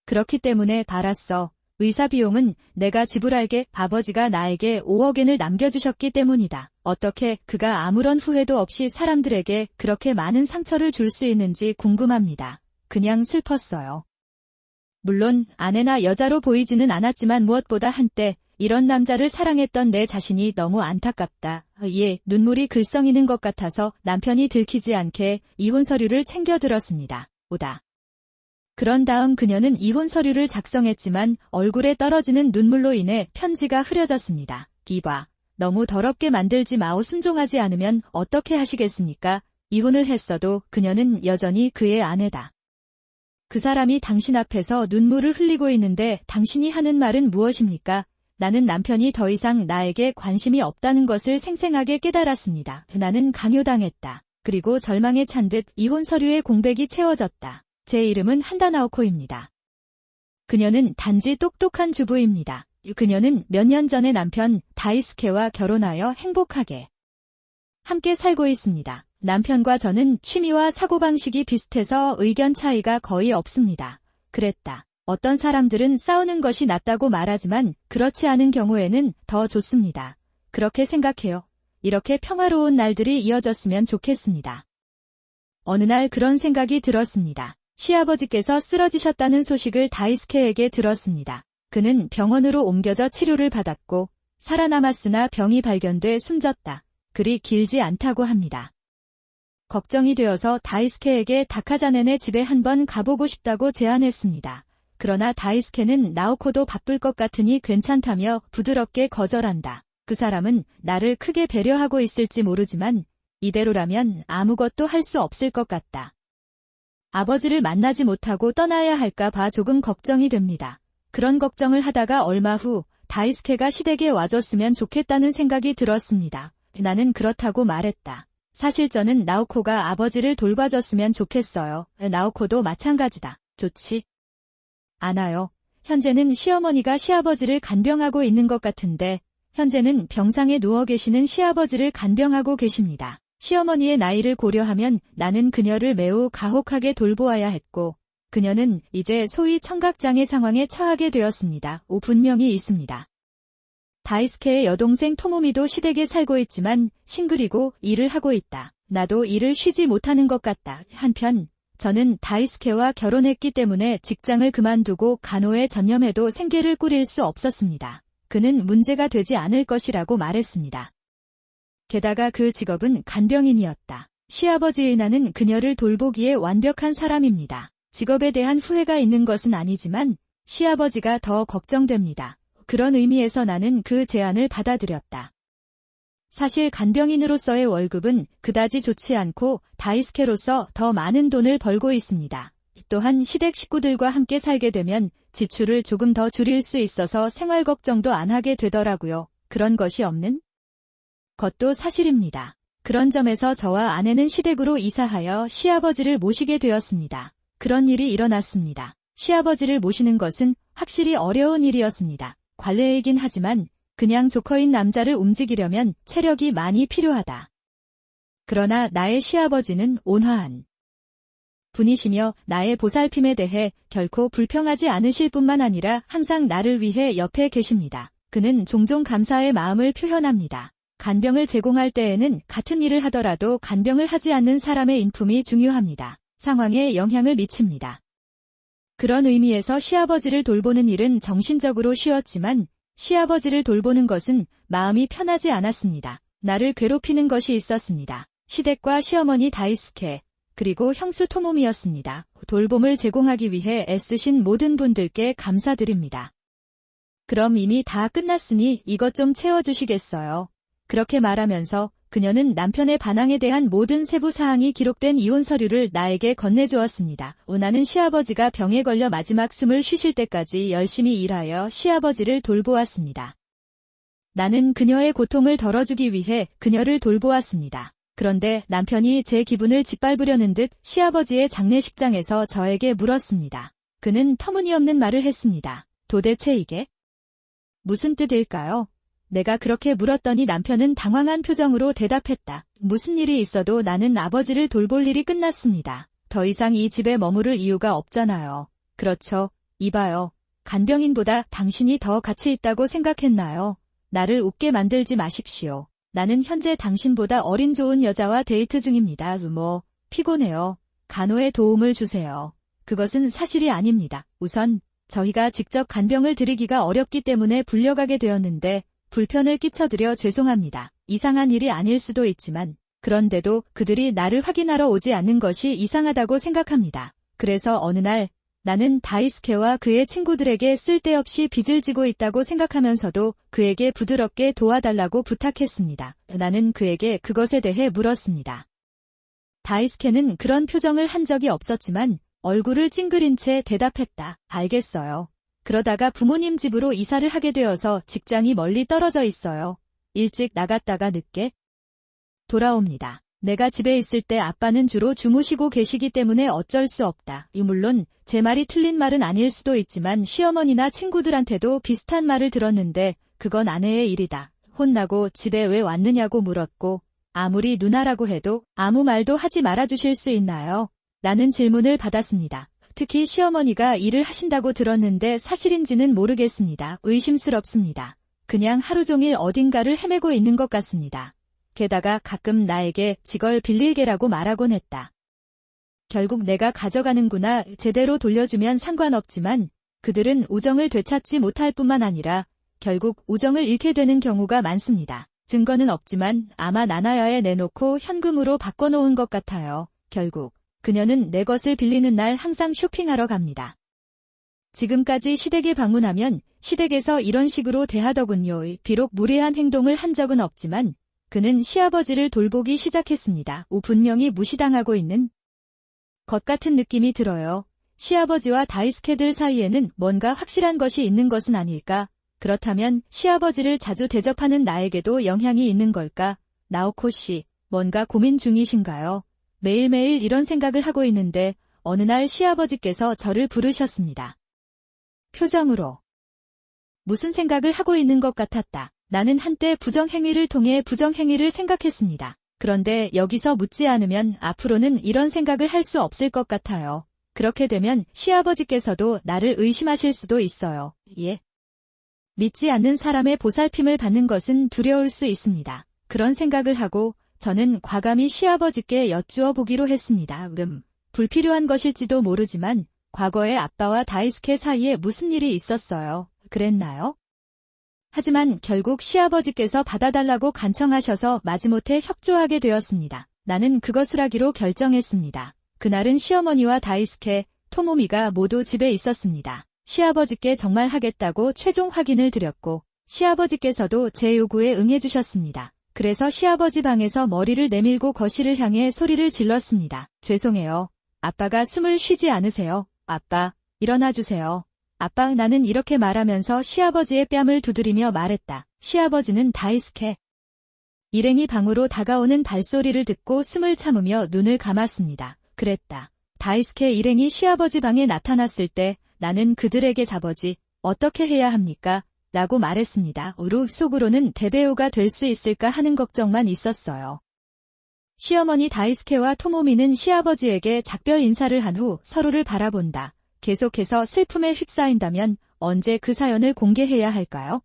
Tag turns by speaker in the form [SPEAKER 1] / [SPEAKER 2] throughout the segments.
[SPEAKER 1] 그렇기 때문에 알았어. 의사 비용은 내가 지불할게. 아버지가 나에게 5억엔을 남겨주셨기 때문이다. 어떻게 그가 아무런 후회도 없이 사람들에게 그렇게 많은 상처를 줄 수 있는지 궁금합니다. 그냥 슬펐어요. 물론 아내나 여자로 보이지는 않았지만 무엇보다 한때 이런 남자를 사랑했던 내 자신이 너무 안타깝다. 예, 눈물이 글썽이는 것 같아서 남편이 들키지 않게 이혼 서류를 챙겨 들었습니다. 오다. 그런 다음 그녀는 이혼 서류를 작성했지만 얼굴에 떨어지는 눈물로 인해 편지가 흐려졌습니다. 이봐, 너무 더럽게 만들지 마오. 순종하지 않으면 어떻게 하시겠습니까? 이혼을 했어도 그녀는 여전히 그의 아내다. 그 사람이 당신 앞에서 눈물을 흘리고 있는데 당신이 하는 말은 무엇입니까? 나는 남편이 더 이상 나에게 관심이 없다는 것을 생생하게 깨달았습니다. 나는 강요당했다. 그리고 절망에 찬 듯 이혼 서류의 공백이 채워졌다. 제 이름은 한다 나오코입니다. 그녀는 단지 똑똑한 주부입니다. 그녀는 몇 년 전에 남편 다이스케와 결혼하여 행복하게 함께 살고 있습니다. 남편과 저는 취미와 사고방식이 비슷해서 의견 차이가 거의 없습니다. 그랬다. 어떤 사람들은 싸우는 것이 낫다고 말하지만 그렇지 않은 경우에는 더 좋습니다. 그렇게 생각해요. 이렇게 평화로운 날들이 이어졌으면 좋겠습니다. 어느 날 그런 생각이 들었습니다. 시아버지께서 쓰러지셨다는 소식을 다이스케에게 들었습니다. 그는 병원으로 옮겨져 치료를 받았고 살아남았으나 병이 발견돼 숨졌다. 그리 길지 않다고 합니다. 걱정이 되어서 다이스케에게 다카자넨의 집에 한번 가보고 싶다고 제안했습니다. 그러나 다이스케는 나오코도 바쁠 것 같으니 괜찮다며 부드럽게 거절한다. 그 사람은 나를 크게 배려하고 있을지 모르지만 이대로라면 아무것도 할 수 없을 것 같다. 아버지를 만나지 못하고 떠나야 할까 봐 조금 걱정이 됩니다. 그런 걱정을 하다가 얼마 후 다이스케가 시댁에 와줬으면 좋겠다는 생각이 들었습니다. 나는 그렇다고 말했다. 사실 저는 나오코가 아버지를 돌봐줬으면 좋겠어요. 나오코도 마찬가지다. 좋지 않아요. 현재는 시어머니가 시아버지를 간병하고 있는 것 같은데 현재는 병상에 누워 계시는 시아버지를 간병하고 계십니다. 시어머니의 나이를 고려하면 나는 그녀를 매우 가혹하게 돌보아야 했고 그녀는 이제 소위 청각장애 상황에 처하게 되었습니다. 분명히 있습니다. 다이스케의 여동생 토모미도 시댁에 살고 있지만 싱글이고 일을 하고 있다. 나도 일을 쉬지 못하는 것 같다. 한편 저는 다이스케와 결혼했기 때문에 직장을 그만두고 간호에 전념해도 생계를 꾸릴 수 없었습니다. 그는 문제가 되지 않을 것이라고 말했습니다. 게다가 그 직업은 간병인이었다. 시아버지의 나는 그녀를 돌보기에 완벽한 사람입니다. 직업에 대한 후회가 있는 것은 아니지만 시아버지가 더 걱정됩니다. 그런 의미에서 나는 그 제안을 받아들였다. 사실 간병인으로서의 월급은 그다지 좋지 않고 다이스케로서 더 많은 돈을 벌고 있습니다. 또한 시댁 식구들과 함께 살게 되면 지출을 조금 더 줄일 수 있어서 생활 걱정도 안 하게 되더라고요. 그런 것이 없는 것도 사실입니다. 그런 점에서 저와 아내는 시댁으로 이사하여 시아버지를 모시게 되었습니다. 그런 일이 일어났습니다. 시아버지를 모시는 것은 확실히 어려운 일이었습니다. 관례이긴 하지만 그냥 조커인 남자를 움직이려면 체력이 많이 필요하다. 그러나 나의 시아버지는 온화한 분이시며 나의 보살핌에 대해 결코 불평하지 않으실 뿐만 아니라 항상 나를 위해 옆에 계십니다. 그는 종종 감사의 마음을 표현합니다. 간병을 제공할 때에는 같은 일을 하더라도 간병을 하지 않는 사람의 인품이 중요합니다. 상황에 영향을 미칩니다. 그런 의미에서 시아버지를 돌보는 일은 정신적으로 쉬웠지만 시아버지를 돌보는 것은 마음이 편하지 않았습니다. 나를 괴롭히는 것이 있었습니다. 시댁과 시어머니 다이스케, 그리고 형수 토모미였습니다. 돌봄을 제공하기 위해 애쓰신 모든 분들께 감사드립니다. 그럼 이미 다 끝났으니 이것 좀 채워주시겠어요? 그렇게 말하면서 그녀는 남편의 반항에 대한 모든 세부 사항이 기록된 이혼 서류를 나에게 건네주었습니다. 나는 시아버지가 병에 걸려 마지막 숨을 쉬실 때까지 열심히 일하여 시아버지를 돌보았습니다. 나는 그녀의 고통을 덜어주기 위해 그녀를 돌보았습니다. 그런데 남편이 제 기분을 짓밟으려는 듯 시아버지의 장례식장에서 저에게 물었습니다. 그는 터무니없는 말을 했습니다. 도대체 이게 무슨 뜻일까요? 내가 그렇게 물었더니 남편은 당황한 표정으로 대답했다. 무슨 일이 있어도 나는 아버지를 돌볼 일이 끝났습니다. 더 이상 이 집에 머무를 이유가 없잖아요. 그렇죠. 이봐요. 간병인보다 당신이 더 가치 있다고 생각했나요? 나를 웃게 만들지 마십시오. 나는 현재 당신보다 어린 좋은 여자와 데이트 중입니다. 피곤해요. 간호에 도움을 주세요. 그것은 사실이 아닙니다. 우선 저희가 직접 간병을 드리기가 어렵기 때문에 불려가게 되었는데 불편을 끼쳐드려 죄송합니다. 이상한 일이 아닐 수도 있지만 그런데도 그들이 나를 확인하러 오지 않는 것이 이상하다고 생각합니다. 그래서 어느 날 나는 다이스케와 그의 친구들에게 쓸데없이 빚을 지고 있다고 생각하면서도 그에게 부드럽게 도와달라고 부탁했습니다. 나는 그에게 그것에 대해 물었습니다. 다이스케는 그런 표정을 한 적이 없었지만 얼굴을 찡그린 채 대답했다. 알겠어요. 그러다가 부모님 집으로 이사를 하게 되어서 직장이 멀리 떨어져 있어요. 일찍 나갔다가 늦게 돌아옵니다. 내가 집에 있을 때 아빠는 주로 주무시고 계시기 때문에 어쩔 수 없다. 물론 제 말이 틀린 말은 아닐 수도 있지만 시어머니나 친구들한테도 비슷한 말을 들었는데 그건 아내의 일이다. 혼나고 집에 왜 왔느냐고 물었고 아무리 누나라고 해도 아무 말도 하지 말아주실 수 있나요? 라는 질문을 받았습니다. 특히 시어머니가 일을 하신다고 들었는데 사실인지는 모르겠습니다. 의심스럽습니다. 그냥 하루 종일 어딘가를 헤매고 있는 것 같습니다. 게다가 가끔 나에게 지걸 빌릴게라고 말하곤 했다. 결국 내가 가져가는구나. 제대로 돌려주면 상관없지만 그들은 우정을 되찾지 못할 뿐만 아니라 결국 우정을 잃게 되는 경우가 많습니다. 증거는 없지만 아마 나나야에 내놓고 현금으로 바꿔놓은 것 같아요. 결국 그녀는 내 것을 빌리는 날 항상 쇼핑하러 갑니다. 지금까지 시댁에 방문하면 시댁에서 이런 식으로 대하더군요. 비록 무례한 행동을 한 적은 없지만 그는 시아버지를 돌보기 시작했습니다. 분명히 무시당하고 있는 것 같은 느낌이 들어요. 시아버지와 다이스케들 사이에는 뭔가 확실한 것이 있는 것은 아닐까? 그렇다면 시아버지를 자주 대접하는 나에게도 영향이 있는 걸까? 나오코 씨, 뭔가 고민 중이신가요? 매일매일 이런 생각을 하고 있는데 어느 날 시아버지께서 저를 부르셨습니다. 표정으로 무슨 생각을 하고 있는 것 같았다. 나는 한때 부정행위를 통해 부정행위를 생각했습니다. 그런데 여기서 묻지 않으면 앞으로는 이런 생각을 할 수 없을 것 같아요. 그렇게 되면 시아버지께서도 나를 의심하실 수도 있어요. 예. 믿지 않는 사람의 보살핌을 받는 것은 두려울 수 있습니다. 그런 생각을 하고 저는 과감히 시아버지께 여쭈어 보기로 했습니다. 불필요한 것일지도 모르지만 과거에 아빠와 다이스케 사이에 무슨 일이 있었어요. 그랬나요? 하지만 결국 시아버지께서 받아달라고 간청하셔서 마지못해 협조하게 되었습니다. 나는 그것을 하기로 결정했습니다. 그날은 시어머니와 다이스케, 토모미가 모두 집에 있었습니다. 시아버지께 정말 하겠다고 최종 확인을 드렸고 시아버지께서도 제 요구에 응해주셨습니다. 그래서 시아버지 방에서 머리를 내밀고 거실을 향해 소리를 질렀습니다. 죄송해요. 아빠가 숨을 쉬지 않으세요. 아빠, 일어나주세요. 아빠, 나는 이렇게 말하면서 시아버지의 뺨을 두드리며 말했다. 시아버지는 다이스케 일행이 방으로 다가오는 발소리를 듣고 숨을 참으며 눈을 감았습니다. 그랬다. 다이스케 일행이 시아버지 방에 나타났을 때 나는 그들에게 아버지, 어떻게 해야 합니까? 라고 말했습니다. 속으로는 대배우가 될 수 있을까 하는 걱정만 있었어요. 시어머니 다이스케와 토모미는 시아버지에게 작별 인사를 한 후 서로를 바라본다. 계속해서 슬픔에 휩싸인다면 언제 그 사연을 공개해야 할까요?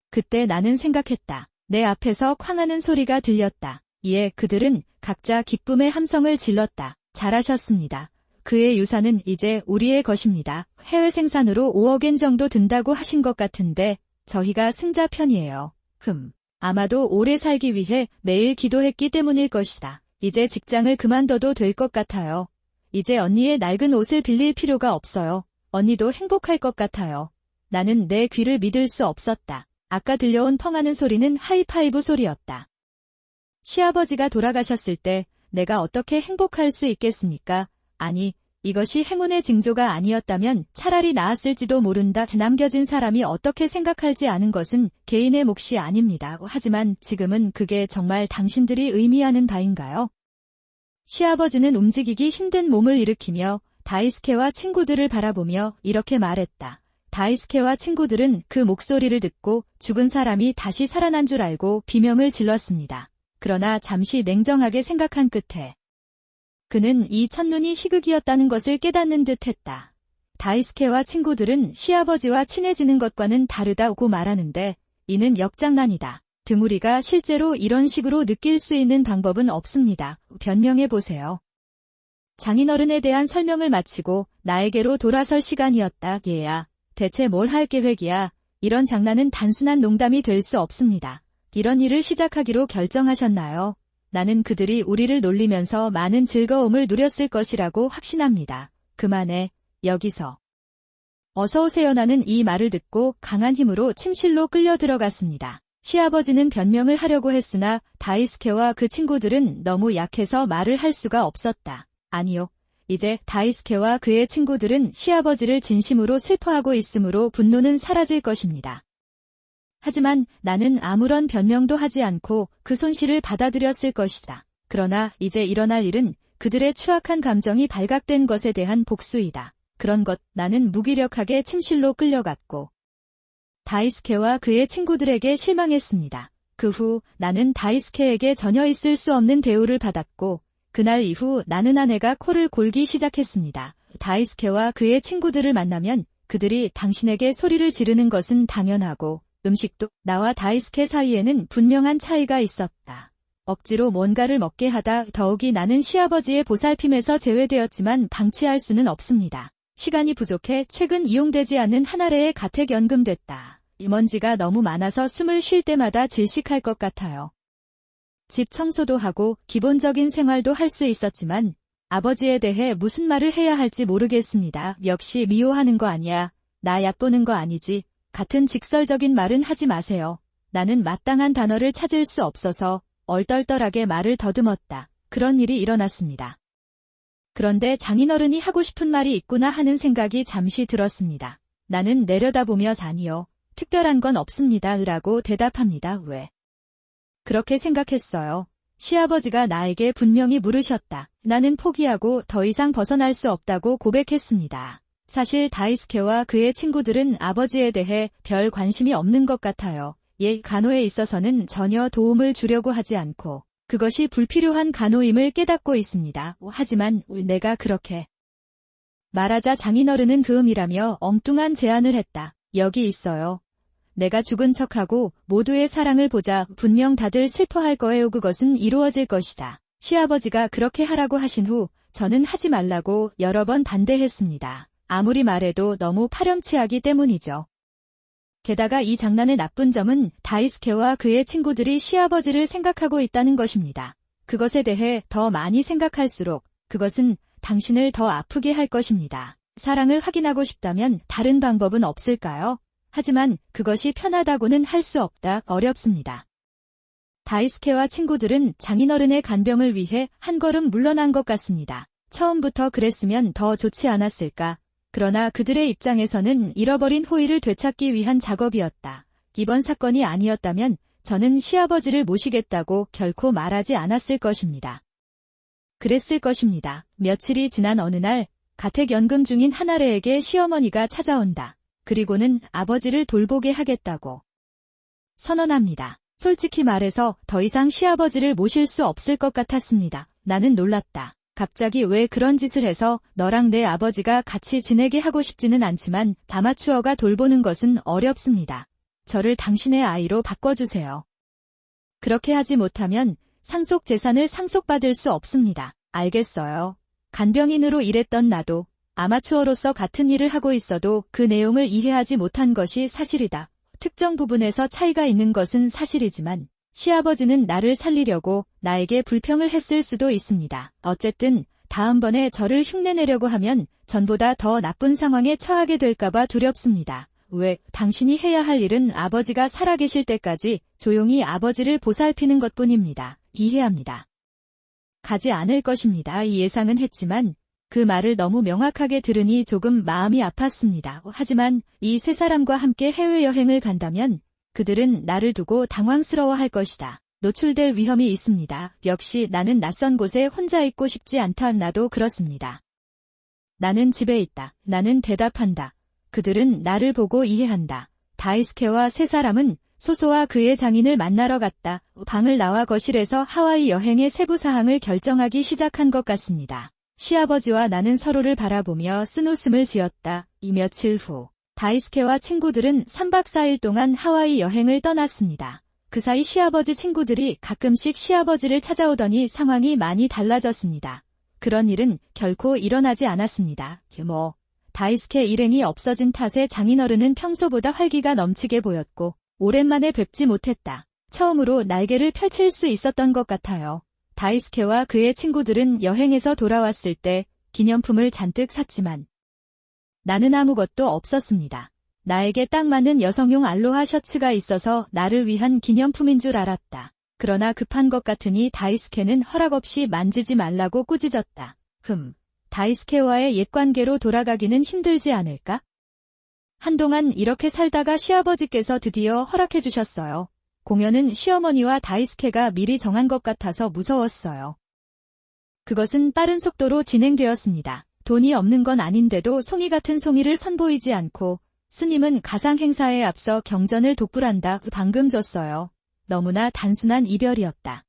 [SPEAKER 1] 그때 나는 생각했다. 내 앞에서 쾅하는 소리가 들렸다. 이에 그들은 각자 기쁨의 함성을 질렀다. 잘하셨습니다. 그의 유산은 이제 우리의 것입니다. 해외 생산으로 5억엔 정도 든다고 하신 것 같은데 저희가 승자 편이에요. 아마도 오래 살기 위해 매일 기도했기 때문일 것이다. 이제 직장을 그만둬도 될 것 같아요. 이제 언니의 낡은 옷을 빌릴 필요가 없어요. 언니도 행복할 것 같아요. 나는 내 귀를 믿을 수 없었다. 아까 들려온 펑하는 소리는 하이파이브 소리였다. 시아버지가 돌아가셨을 때 내가 어떻게 행복할 수 있겠습니까? 아니, 이것이 행운의 징조가 아니었다면 차라리 나았을지도 모른다. 남겨진 사람이 어떻게 생각할지 아는 것은 개인의 몫이 아닙니다. 하지만 지금은 그게 정말 당신들이 의미하는 바인가요? 시아버지는 움직이기 힘든 몸을 일으키며 다이스케와 친구들을 바라보며 이렇게 말했다. 다이스케와 친구들은 그 목소리를 듣고 죽은 사람이 다시 살아난 줄 알고 비명을 질렀습니다. 그러나 잠시 냉정하게 생각한 끝에 그는 이 첫눈이 희극이었다는 것을 깨닫는 듯 했다. 다이스케와 친구들은 시아버지와 친해지는 것과는 다르다고 말하는데 이는 역장난이다. 드무리가 실제로 이런 식으로 느낄 수 있는 방법은 없습니다. 변명해보세요. 장인어른에 대한 설명을 마치고 나에게로 돌아설 시간이었다. 얘야, 대체 뭘 할 계획이야? 이런 장난은 단순한 농담이 될 수 없습니다. 이런 일을 시작하기로 결정하셨나요? 나는 그들이 우리를 놀리면서 많은 즐거움을 누렸을 것이라고 확신합니다. 그만해, 여기서. 어서오세요. 나는 이 말을 듣고 강한 힘으로 침실로 끌려 들어갔습니다. 시아버지는 변명을 하려고 했으나 다이스케와 그 친구들은 너무 약해서 말을 할 수가 없었다. 아니요. 이제 다이스케와 그의 친구들은 시아버지를 진심으로 슬퍼하고 있으므로 분노는 사라질 것입니다. 하지만 나는 아무런 변명도 하지 않고 그 손실을 받아들였을 것이다. 그러나 이제 일어날 일은 그들의 추악한 감정이 발각된 것에 대한 복수이다. 그런 것, 나는 무기력하게 침실로 끌려갔고 다이스케와 그의 친구들에게 실망했습니다. 그 후 나는 다이스케에게 전혀 있을 수 없는 대우를 받았고 그날 이후 나는 아내가 코를 골기 시작했습니다. 다이스케와 그의 친구들을 만나면 그들이 당신에게 소리를 지르는 것은 당연하고 음식도 나와 다이스케 사이에는 분명한 차이가 있었다. 억지로 뭔가를 먹게 하다 더욱이 나는 시아버지의 보살핌에서 제외되었지만 방치할 수는 없습니다. 시간이 부족해 최근 이용되지 않은 한 알의 가택연금됐다. 먼지가 너무 많아서 숨을 쉴 때마다 질식할 것 같아요. 집 청소도 하고 기본적인 생활도 할 수 있었지만 아버지에 대해 무슨 말을 해야 할지 모르겠습니다. 역시 미워하는 거 아니야. 나 얕보는 거 아니지. 같은 직설적인 말은 하지 마세요. 나는 마땅한 단어를 찾을 수 없어서 얼떨떨하게 말을 더듬었다. 그런 일이 일어났습니다. 그런데 장인어른이 하고 싶은 말이 있구나 하는 생각이 잠시 들었습니다. 나는 내려다보며 아니요. 특별한 건 없습니다. 라고 대답합니다. 왜? 그렇게 생각했어요. 시아버지가 나에게 분명히 물으셨다. 나는 포기하고 더 이상 벗어날 수 없다고 고백했습니다. 사실 다이스케와 그의 친구들은 아버지에 대해 별 관심이 없는 것 같아요. 간호에 있어서는 전혀 도움을 주려고 하지 않고 그것이 불필요한 간호임을 깨닫고 있습니다. 하지만 내가 그렇게 말하자 장인어른은 그음이라며 엉뚱한 제안을 했다. 여기 있어요. 내가 죽은 척하고 모두의 사랑을 보자. 분명 다들 슬퍼할 거예요. 그것은 이루어질 것이다. 시아버지가 그렇게 하라고 하신 후 저는 하지 말라고 여러 번 반대했습니다. 아무리 말해도 너무 파렴치하기 때문이죠. 게다가 이 장난의 나쁜 점은 다이스케와 그의 친구들이 시아버지를 생각하고 있다는 것입니다. 그것에 대해 더 많이 생각할수록 그것은 당신을 더 아프게 할 것입니다. 사랑을 확인하고 싶다면 다른 방법은 없을까요? 하지만 그것이 편하다고는 할 수 없다. 어렵습니다. 다이스케와 친구들은 장인어른의 간병을 위해 한 걸음 물러난 것 같습니다. 처음부터 그랬으면 더 좋지 않았을까? 그러나 그들의 입장에서는 잃어버린 호의를 되찾기 위한 작업이었다. 이번 사건이 아니었다면 저는 시아버지를 모시겠다고 결코 말하지 않았을 것입니다. 그랬을 것입니다. 며칠이 지난 어느 날 가택연금 중인 한 아래에게 시어머니가 찾아온다. 그리고는 아버지를 돌보게 하겠다고 선언합니다. 솔직히 말해서 더 이상 시아버지를 모실 수 없을 것 같았습니다. 나는 놀랐다. 갑자기 왜 그런 짓을 해서 너랑 내 아버지가 같이 지내게 하고 싶지는 않지만 아마추어가 돌보는 것은 어렵습니다. 저를 당신의 아이로 바꿔주세요. 그렇게 하지 못하면 상속 재산을 상속받을 수 없습니다. 알겠어요. 간병인으로 일했던 나도 아마추어로서 같은 일을 하고 있어도 그 내용을 이해하지 못한 것이 사실이다. 특정 부분에서 차이가 있는 것은 사실이지만 시아버지는 나를 살리려고 나에게 불평을 했을 수도 있습니다. 어쨌든 다음번에 저를 흉내내려고 하면 전보다 더 나쁜 상황에 처하게 될까봐 두렵습니다. 왜? 당신이 해야 할 일은 아버지가 살아계실 때까지 조용히 아버지를 보살피는 것뿐입니다. 이해합니다. 가지 않을 것입니다. 이 예상은 했지만 그 말을 너무 명확하게 들으니 조금 마음이 아팠습니다. 하지만 이 세 사람과 함께 해외여행을 간다면 그들은 나를 두고 당황스러워할 것이다. 노출될 위험이 있습니다. 역시 나는 낯선 곳에 혼자 있고 싶지 않다. 나도 그렇습니다. 나는 집에 있다. 나는 대답한다. 그들은 나를 보고 이해한다. 다이스케와 세 사람은 소소와 그의 장인을 만나러 갔다. 방을 나와 거실에서 하와이 여행의 세부 사항을 결정하기 시작한 것 같습니다. 시아버지와 나는 서로를 바라보며 쓴웃음을 지었다. 이 며칠 후 다이스케와 친구들은 3박 4일 동안 하와이 여행을 떠났습니다. 그 사이 시아버지 친구들이 가끔씩 시아버지를 찾아오더니 상황이 많이 달라졌습니다. 그런 일은 결코 일어나지 않았습니다. 다이스케 일행이 없어진 탓에 장인어른은 평소보다 활기가 넘치게 보였고 오랜만에 뵙지 못했다. 처음으로 날개를 펼칠 수 있었던 것 같아요. 다이스케와 그의 친구들은 여행에서 돌아왔을 때 기념품을 잔뜩 샀지만 나는 아무것도 없었습니다. 나에게 딱 맞는 여성용 알로하 셔츠가 있어서 나를 위한 기념품인 줄 알았다. 그러나 급한 것 같으니 다이스케는 허락 없이 만지지 말라고 꾸짖었다. 다이스케와의 옛 관계로 돌아가기는 힘들지 않을까? 한동안 이렇게 살다가 시아버지께서 드디어 허락해 주셨어요. 공연은 시어머니와 다이스케가 미리 정한 것 같아서 무서웠어요. 그것은 빠른 속도로 진행되었습니다. 돈이 없는 건 아닌데도 송이 같은 송이를 선보이지 않고 스님은 가상 행사에 앞서 경전을 독불한다. 방금 줬어요. 너무나 단순한 이별이었다.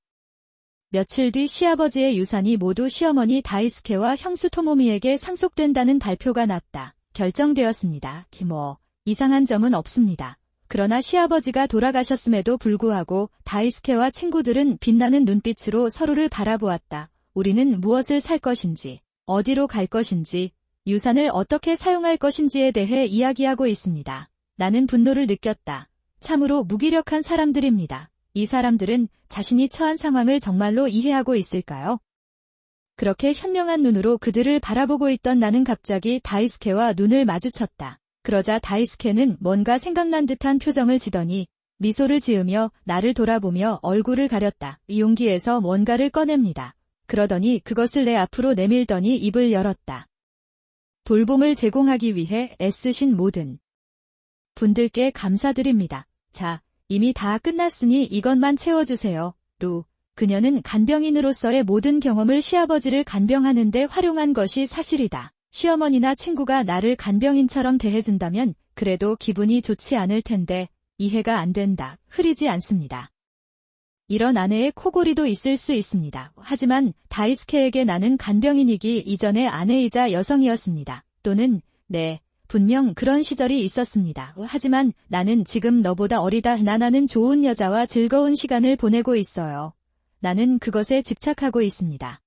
[SPEAKER 1] 며칠 뒤 시아버지의 유산이 모두 시어머니 다이스케와 형수 토모미에게 상속된다는 발표가 났다. 결정되었습니다. 이상한 점은 없습니다. 그러나 시아버지가 돌아가셨음에도 불구하고 다이스케와 친구들은 빛나는 눈빛으로 서로를 바라보았다. 우리는 무엇을 살 것인지, 어디로 갈 것인지, 유산을 어떻게 사용할 것인지에 대해 이야기하고 있습니다. 나는 분노를 느꼈다. 참으로 무기력한 사람들입니다. 이 사람들은 자신이 처한 상황을 정말로 이해하고 있을까요? 그렇게 현명한 눈으로 그들을 바라보고 있던 나는 갑자기 다이스케와 눈을 마주쳤다. 그러자 다이스케는 뭔가 생각난 듯한 표정을 지더니 미소를 지으며 나를 돌아보며 얼굴을 가렸다. 용기에서 뭔가를 꺼냅니다. 그러더니 그것을 내 앞으로 내밀더니 입을 열었다. 돌봄을 제공하기 위해 애쓰신 모든 분들께 감사드립니다. 자, 이미 다 끝났으니 이것만 채워주세요. 그녀는 간병인으로서의 모든 경험을 시아버지를 간병하는 데 활용한 것이 사실이다. 시어머니나 친구가 나를 간병인처럼 대해준다면 그래도 기분이 좋지 않을 텐데 이해가 안 된다. 흐리지 않습니다. 이런 아내의 코골이도 있을 수 있습니다. 하지만 다이스케에게 나는 간병인이기 이전의 아내이자 여성이었습니다. 또는 분명 그런 시절이 있었습니다. 하지만 나는 지금 너보다 어리다. 나는 좋은 여자와 즐거운 시간을 보내고 있어요. 나는 그것에 집착하고 있습니다.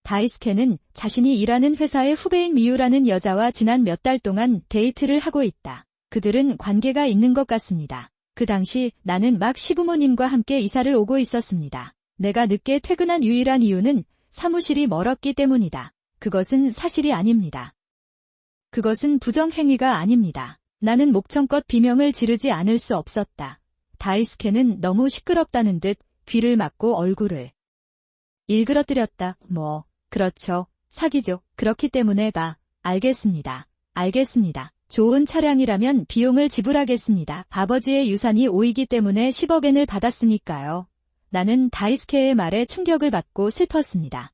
[SPEAKER 1] 다이스케는 자신이 일하는 회사의 후배인 미유라는 여자와 지난 몇 달 동안 데이트를 하고 있다. 그들은 관계가 있는 것 같습니다. 그 당시 나는 막 시부모님과 함께 이사를 오고 있었습니다. 내가 늦게 퇴근한 유일한 이유는 사무실이 멀었기 때문이다. 그것은 사실이 아닙니다. 그것은 부정행위가 아닙니다. 나는 목청껏 비명을 지르지 않을 수 없었다. 다이스케는 너무 시끄럽다는 듯 귀를 막고 얼굴을 일그러뜨렸다. 그렇죠. 사기죠. 그렇기 때문에 알겠습니다. 좋은 차량이라면 비용을 지불하겠습니다. 아버지의 유산이 5이기 때문에 10억엔을 받았으니까요. 나는 다이스케의 말에 충격을 받고 슬펐습니다.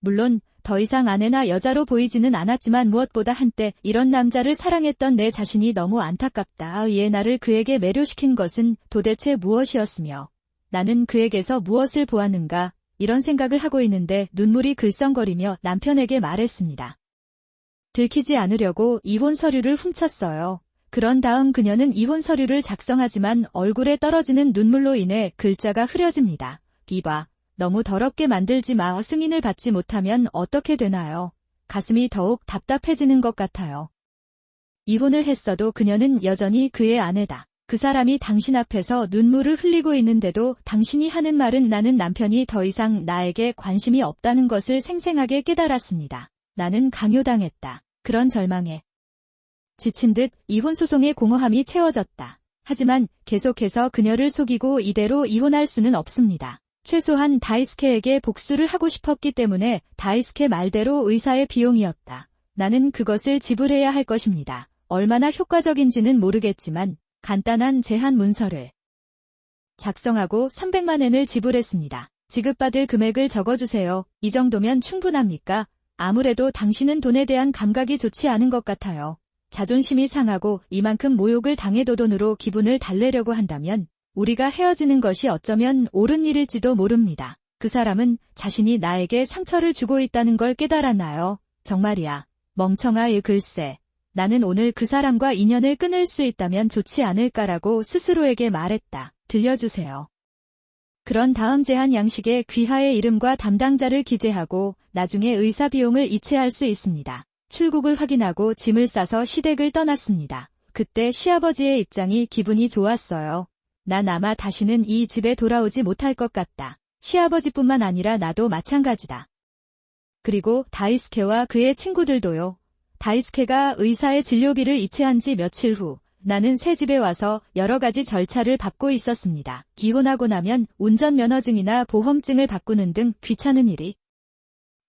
[SPEAKER 1] 물론 더 이상 아내나 여자로 보이지는 않았지만 무엇보다 한때 이런 남자를 사랑했던 내 자신이 너무 안타깝다. 이에 나를 그에게 매료시킨 것은 도대체 무엇이었으며 나는 그에게서 무엇을 보았는가 이런 생각을 하고 있는데 눈물이 글썽거리며 남편에게 말했습니다. 들키지 않으려고 이혼 서류를 훔쳤어요. 그런 다음 그녀는 이혼 서류를 작성하지만 얼굴에 떨어지는 눈물로 인해 글자가 흐려집니다. 이봐, 너무 더럽게 만들지 마. 승인을 받지 못하면 어떻게 되나요? 가슴이 더욱 답답해지는 것 같아요. 이혼을 했어도 그녀는 여전히 그의 아내다. 그 사람이 당신 앞에서 눈물을 흘리고 있는데도 당신이 하는 말은 나는 남편이 더 이상 나에게 관심이 없다는 것을 생생하게 깨달았습니다. 나는 강요당했다. 그런 절망에 지친 듯 이혼 소송의 공허함이 채워졌다. 하지만 계속해서 그녀를 속이고 이대로 이혼할 수는 없습니다. 최소한 다이스케에게 복수를 하고 싶었기 때문에 다이스케 말대로 의사의 비용이었다. 나는 그것을 지불해야 할 것입니다. 얼마나 효과적인지는 모르겠지만 간단한 제한 문서를 작성하고 300만엔을 지불했습니다. 지급받을 금액을 적어주세요. 이 정도면 충분합니까? 아무래도 당신은 돈에 대한 감각이 좋지 않은 것 같아요. 자존심이 상하고 이만큼 모욕을 당해도 돈으로 기분을 달래려고 한다면 우리가 헤어지는 것이 어쩌면 옳은 일일지도 모릅니다. 그 사람은 자신이 나에게 상처를 주고 있다는 걸 깨달았나요? 정말이야. 멍청아 글쎄. 나는 오늘 그 사람과 인연을 끊을 수 있다면 좋지 않을까라고 스스로에게 말했다. 들려주세요. 그런 다음 제한 양식에 귀하의 이름과 담당자를 기재하고 나중에 의사 비용을 이체할 수 있습니다. 출국을 확인하고 짐을 싸서 시댁을 떠났습니다. 그때 시아버지의 입장이 기분이 좋았어요. 난 아마 다시는 이 집에 돌아오지 못할 것 같다. 시아버지뿐만 아니라 나도 마찬가지다. 그리고 다이스케와 그의 친구들도요. 다이스케가 의사의 진료비를 이체한 지 며칠 후 나는 새 집에 와서 여러 가지 절차를 밟고 있었습니다. 이혼하고 나면 운전면허증이나 보험증을 바꾸는 등 귀찮은 일이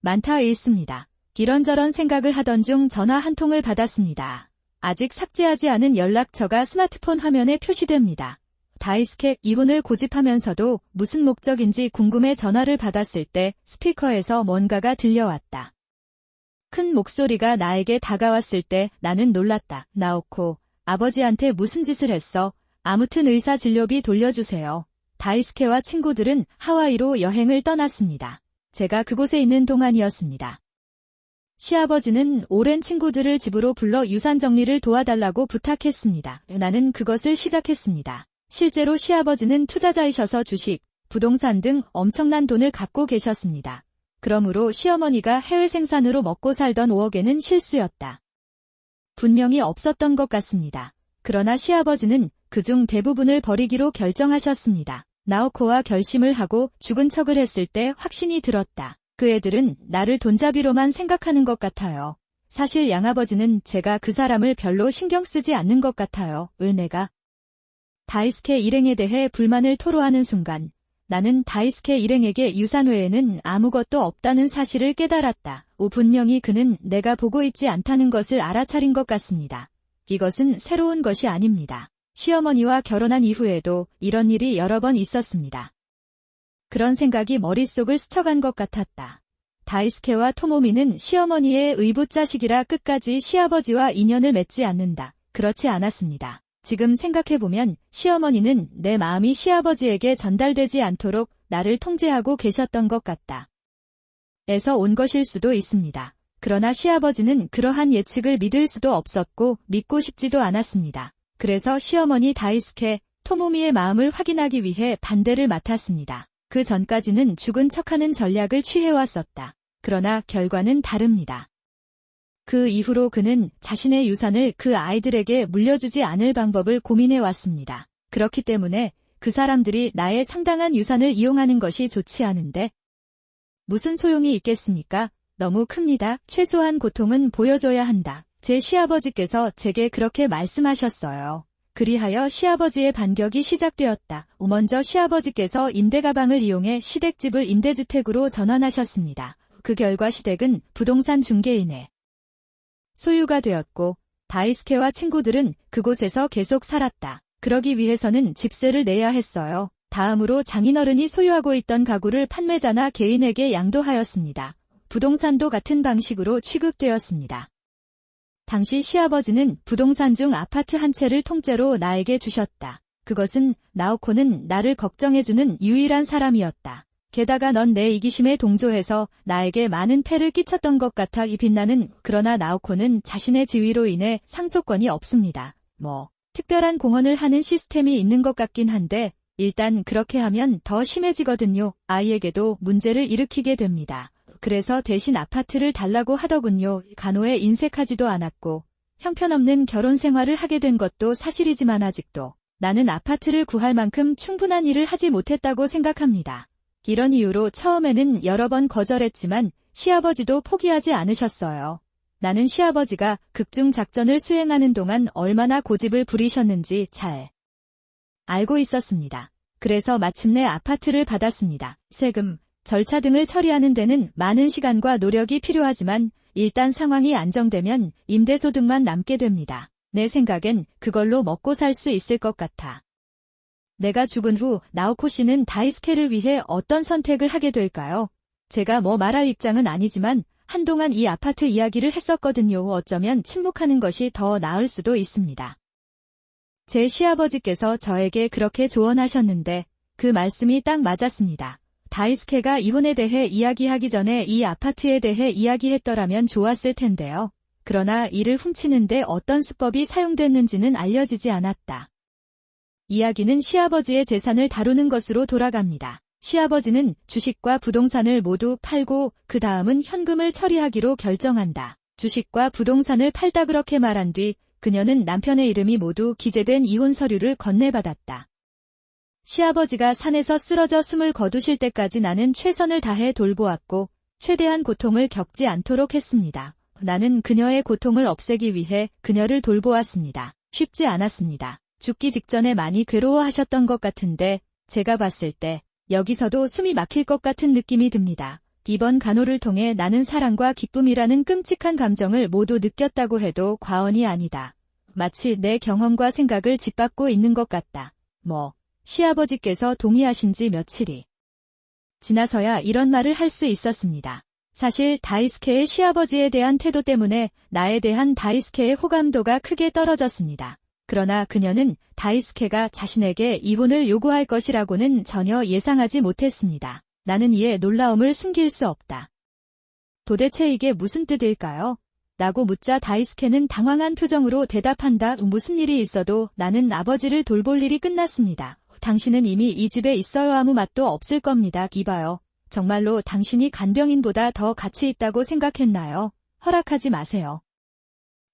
[SPEAKER 1] 많다 있습니다. 이런저런 생각을 하던 중 전화 한 통을 받았습니다. 아직 삭제하지 않은 연락처가 스마트폰 화면에 표시됩니다. 다이스케 이혼을 고집하면서도 무슨 목적인지 궁금해 전화를 받았을 때 스피커에서 뭔가가 들려왔다. 큰 목소리가 나에게 다가왔을 때 나는 놀랐다. 나오코, 아버지한테 무슨 짓을 했어? 아무튼 의사 진료비 돌려주세요. 다이스케와 친구들은 하와이로 여행을 떠났습니다. 제가 그곳에 있는 동안이었습니다. 시아버지는 오랜 친구들을 집으로 불러 유산 정리를 도와달라고 부탁했습니다. 나는 그것을 시작했습니다. 실제로 시아버지는 투자자이셔서 주식, 부동산 등 엄청난 돈을 갖고 계셨습니다. 그러므로 시어머니가 해외 생산으로 먹고 살던 5억엔은 실수였다. 분명히 없었던 것 같습니다. 그러나 시아버지는 그중 대부분을 버리기로 결정하셨습니다. 나오코와 결심을 하고 죽은 척을 했을 때 확신이 들었다. 그 애들은 나를 돈잡이로만 생각하는 것 같아요. 사실 양아버지는 제가 그 사람을 별로 신경 쓰지 않는 것 같아요. 내가 다이스케 일행에 대해 불만을 토로하는 순간 나는 다이스케 일행에게 유산 외에는 아무것도 없다는 사실을 깨달았다. 분명히 그는 내가 보고 있지 않다는 것을 알아차린 것 같습니다. 이것은 새로운 것이 아닙니다. 시어머니와 결혼한 이후에도 이런 일이 여러 번 있었습니다. 그런 생각이 머릿속을 스쳐간 것 같았다. 다이스케와 토모미는 시어머니의 의붓자식이라 끝까지 시아버지와 인연을 맺지 않는다. 그렇지 않았습니다. 지금 생각해보면 시어머니는 내 마음이 시아버지에게 전달되지 않도록 나를 통제하고 계셨던 것 같다. 에서 온 것일 수도 있습니다. 그러나 시아버지는 그러한 예측을 믿을 수도 없었고 믿고 싶지도 않았습니다. 그래서 시어머니 다이스케, 토모미의 마음을 확인하기 위해 반대를 맡았습니다. 그 전까지는 죽은 척하는 전략을 취해왔었다. 그러나 결과는 다릅니다. 그 이후로 그는 자신의 유산을 그 아이들에게 물려주지 않을 방법을 고민해왔습니다. 그렇기 때문에 그 사람들이 나의 상당한 유산을 이용하는 것이 좋지 않은데 무슨 소용이 있겠습니까? 너무 큽니다. 최소한 고통은 보여줘야 한다. 제 시아버지께서 제게 그렇게 말씀하셨어요. 그리하여 시아버지의 반격이 시작되었다. 먼저 시아버지께서 임대가방을 이용해 시댁집을 임대주택으로 전환하셨습니다. 그 결과 시댁은 부동산 중개인의 소유가 되었고 다이스케와 친구들은 그곳에서 계속 살았다. 그러기 위해서는 집세를 내야 했어요. 다음으로 장인어른이 소유하고 있던 가구를 판매자나 개인에게 양도하였습니다. 부동산도 같은 방식으로 취급되었습니다. 당시 시아버지는 부동산 중 아파트 한 채를 통째로 나에게 주셨다. 그것은 나오코는 나를 걱정해주는 유일한 사람이었다. 게다가 넌 내 이기심에 동조해서 나에게 많은 폐를 끼쳤던 것 같아 빛나는. 그러나 나오코는 자신의 지위로 인해 상속권이 없습니다. 특별한 공헌을 하는 시스템이 있는 것 같긴 한데 일단 그렇게 하면 더 심해지거든요. 아이에게도 문제를 일으키게 됩니다. 그래서 대신 아파트를 달라고 하더군요. 간호에 인색하지도 않았고 형편없는 결혼 생활을 하게 된 것도 사실이지만 아직도 나는 아파트를 구할 만큼 충분한 일을 하지 못했다고 생각합니다. 이런 이유로 처음에는 여러 번 거절했지만 시아버지도 포기하지 않으셨어요. 나는 시아버지가 극중 작전을 수행하는 동안 얼마나 고집을 부리셨는지 잘 알고 있었습니다. 그래서 마침내 아파트를 받았습니다. 세금, 절차 등을 처리하는 데는 많은 시간과 노력이 필요하지만 일단 상황이 안정되면 임대소득만 남게 됩니다. 내 생각엔 그걸로 먹고 살 수 있을 것 같아. 내가 죽은 후 나오코 씨는 다이스케를 위해 어떤 선택을 하게 될까요? 제가 말할 입장은 아니지만 한동안 이 아파트 이야기를 했었거든요. 어쩌면 침묵하는 것이 더 나을 수도 있습니다. 제 시아버지께서 저에게 그렇게 조언하셨는데 그 말씀이 딱 맞았습니다. 다이스케가 이혼에 대해 이야기하기 전에 이 아파트에 대해 이야기했더라면 좋았을 텐데요. 그러나 이를 훔치는데 어떤 수법이 사용됐는지는 알려지지 않았다. 이야기는 시아버지의 재산을 다루는 것으로 돌아갑니다. 시아버지는 주식과 부동산을 모두 팔고 그 다음은 현금을 처리하기로 결정한다. 주식과 부동산을 팔다 그렇게 말한 뒤 그녀는 남편의 이름이 모두 기재된 이혼 서류를 건네받았다. 시아버지가 산에서 쓰러져 숨을 거두실 때까지 나는 최선을 다해 돌보았고 최대한 고통을 겪지 않도록 했습니다. 나는 그녀의 고통을 없애기 위해 그녀를 돌보았습니다. 쉽지 않았습니다. 죽기 직전에 많이 괴로워하셨던 것 같은데 제가 봤을 때 여기서도 숨이 막힐 것 같은 느낌이 듭니다. 이번 간호를 통해 나는 사랑과 기쁨이라는 끔찍한 감정을 모두 느꼈다고 해도 과언이 아니다. 마치 내 경험과 생각을 짓밟고 있는 것 같다. 시아버지께서 동의하신 지 며칠이 지나서야 이런 말을 할 수 있었습니다. 사실 다이스케의 시아버지에 대한 태도 때문에 나에 대한 다이스케의 호감도가 크게 떨어졌습니다. 그러나 그녀는 다이스케가 자신에게 이혼을 요구할 것이라고는 전혀 예상하지 못했습니다. 나는 이에 놀라움을 숨길 수 없다. 도대체 이게 무슨 뜻일까요? 라고 묻자 다이스케는 당황한 표정으로 대답한다. 무슨 일이 있어도 나는 아버지를 돌볼 일이 끝났습니다. 당신은 이미 이 집에 있어요. 아무 맛도 없을 겁니다. 이봐요. 정말로 당신이 간병인보다 더 가치 있다고 생각했나요? 허락하지 마세요.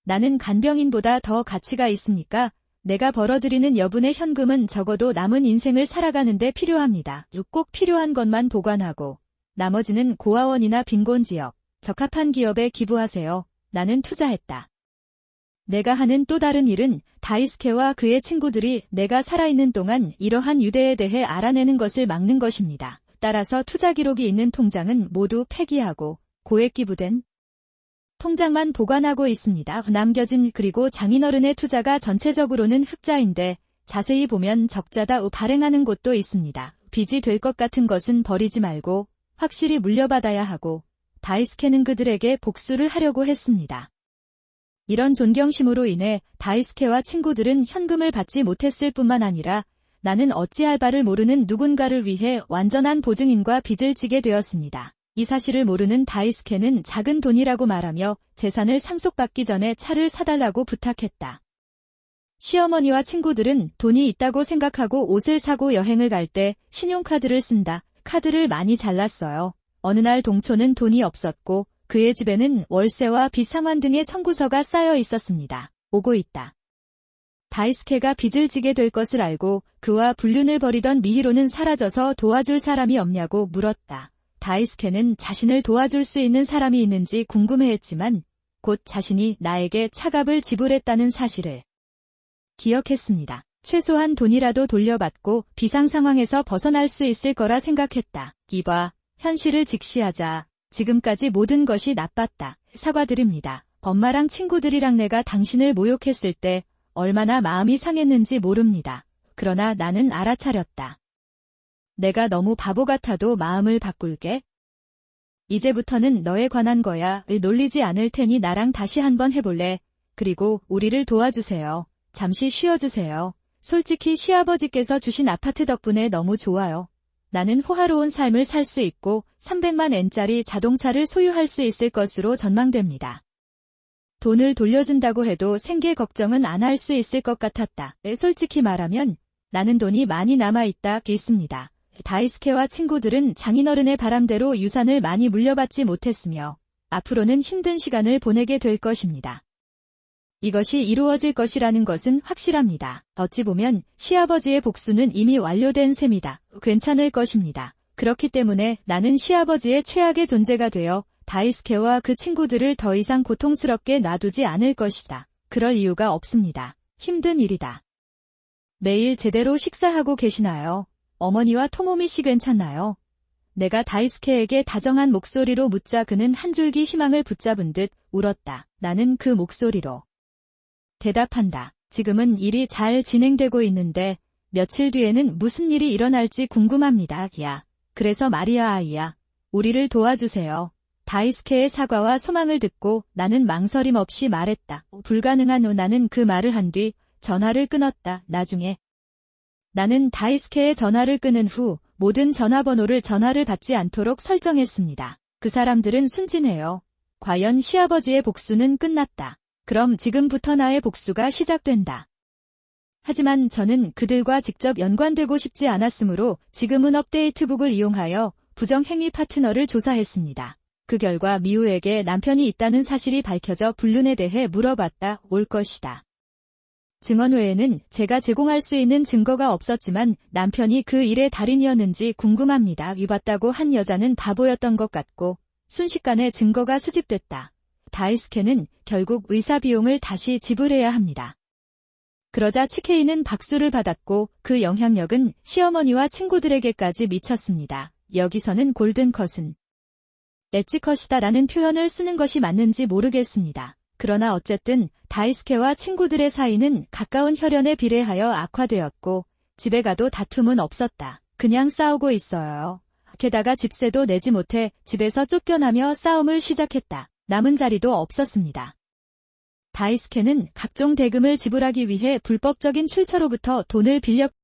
[SPEAKER 1] 나는 간병인보다 더 가치가 있습니까? 내가 벌어들이는 여분의 현금은 적어도 남은 인생을 살아가는데 필요합니다. 꼭 필요한 것만 보관하고 나머지는 고아원이나 빈곤지역, 적합한 기업에 기부하세요. 나는 투자했다. 내가 하는 또 다른 일은 다이스케와 그의 친구들이 내가 살아있는 동안 이러한 유대에 대해 알아내는 것을 막는 것입니다. 따라서 투자 기록이 있는 통장은 모두 폐기하고 고액 기부된 통장만 보관하고 있습니다. 남겨진 그리고 장인어른의 투자가 전체적으로는 흑자인데 자세히 보면 적자다 발행하는 곳도 있습니다. 빚이 될 것 같은 것은 버리지 말고 확실히 물려받아야 하고 다이스케는 그들에게 복수를 하려고 했습니다. 이런 존경심으로 인해 다이스케와 친구들은 현금을 받지 못했을 뿐만 아니라 나는 어찌할 바를 모르는 누군가를 위해 완전한 보증인과 빚을 지게 되었습니다. 이 사실을 모르는 다이스케는 작은 돈이라고 말하며 재산을 상속받기 전에 차를 사달라고 부탁했다. 시어머니와 친구들은 돈이 있다고 생각하고 옷을 사고 여행을 갈 때 신용카드를 쓴다. 카드를 많이 잘랐어요. 어느 날 동초는 돈이 없었고 그의 집에는 월세와 빚 상환 등의 청구서가 쌓여 있었습니다. 오고 있다. 다이스케가 빚을 지게 될 것을 알고 그와 불륜을 벌이던 미히로는 사라져서 도와줄 사람이 없냐고 물었다. 다이스케는 자신을 도와줄 수 있는 사람이 있는지 궁금해했지만 곧 자신이 나에게 차갑을 지불했다는 사실을 기억했습니다. 최소한 돈이라도 돌려받고 비상 상황에서 벗어날 수 있을 거라 생각했다. 이봐, 현실을 직시하자. 지금까지 모든 것이 나빴다. 사과드립니다. 엄마랑 친구들이랑 내가 당신을 모욕했을 때 얼마나 마음이 상했는지 모릅니다. 그러나 나는 알아차렸다. 내가 너무 바보 같아도 마음을 바꿀게. 이제부터는 너에 관한 거야. 놀리지 않을 테니 나랑 다시 한번 해볼래? 그리고 우리를 도와주세요. 잠시 쉬어주세요. 솔직히 시아버지께서 주신 아파트 덕분에 너무 좋아요. 나는 호화로운 삶을 살 수 있고 300만 엔짜리 자동차를 소유할 수 있을 것으로 전망됩니다. 돈을 돌려준다고 해도 생계 걱정은 안 할 수 있을 것 같았다. 솔직히 말하면 나는 돈이 많이 남아있습니다. 다이스케와 친구들은 장인어른의 바람대로 유산을 많이 물려받지 못했으며 앞으로는 힘든 시간을 보내게 될 것입니다. 이것이 이루어질 것이라는 것은 확실합니다. 어찌 보면 시아버지의 복수는 이미 완료된 셈이다. 괜찮을 것입니다. 그렇기 때문에 나는 시아버지의 최악의 존재가 되어 다이스케와 그 친구들을 더 이상 고통스럽게 놔두지 않을 것이다. 그럴 이유가 없습니다. 힘든 일이다. 매일 제대로 식사하고 계시나요? 어머니와 토모미 씨 괜찮나요? 내가 다이스케에게 다정한 목소리로 묻자 그는 한 줄기 희망을 붙잡은 듯 울었다. 나는 그 목소리로 대답한다. 지금은 일이 잘 진행되고 있는데 며칠 뒤에는 무슨 일이 일어날지 궁금합니다. 야, 그래서 말이야 아이야. 우리를 도와주세요. 다이스케의 사과와 소망을 듣고 나는 망설임 없이 말했다. 불가능한 후 나는 그 말을 한 뒤 전화를 끊었다. 나중에 나는 다이스케의 전화를 끊은 후 모든 전화번호를 전화를 받지 않도록 설정했습니다. 그 사람들은 순진해요. 과연 시아버지의 복수는 끝났다. 그럼 지금부터 나의 복수가 시작된다. 하지만 저는 그들과 직접 연관되고 싶지 않았으므로 지금은 업데이트북을 이용하여 부정행위 파트너를 조사했습니다. 그 결과 미우에게 남편이 있다는 사실이 밝혀져 불륜에 대해 물어봤다 올 것이다. 증언 외에는 제가 제공할 수 있는 증거가 없었지만 남편이 그 일의 달인이었는지 궁금합니다. 위봤다고 한 여자는 바보였던 것 같고 순식간에 증거가 수집됐다. 다이스케는 결국 의사 비용을 다시 지불해야 합니다. 그러자 치케이는 박수를 받았고 그 영향력은 시어머니와 친구들에게까지 미쳤습니다. 여기서는 골든컷은 엣지컷이다라는 표현을 쓰는 것이 맞는지 모르겠습니다. 그러나 어쨌든 다이스케와 친구들의 사이는 가까운 혈연에 비례하여 악화되었고 집에 가도 다툼은 없었다. 그냥 싸우고 있어요. 게다가 집세도 내지 못해 집에서 쫓겨나며 싸움을 시작했다. 남은 자리도 없었습니다. 다이스케는 각종 대금을 지불하기 위해 불법적인 출처로부터 돈을 빌렸고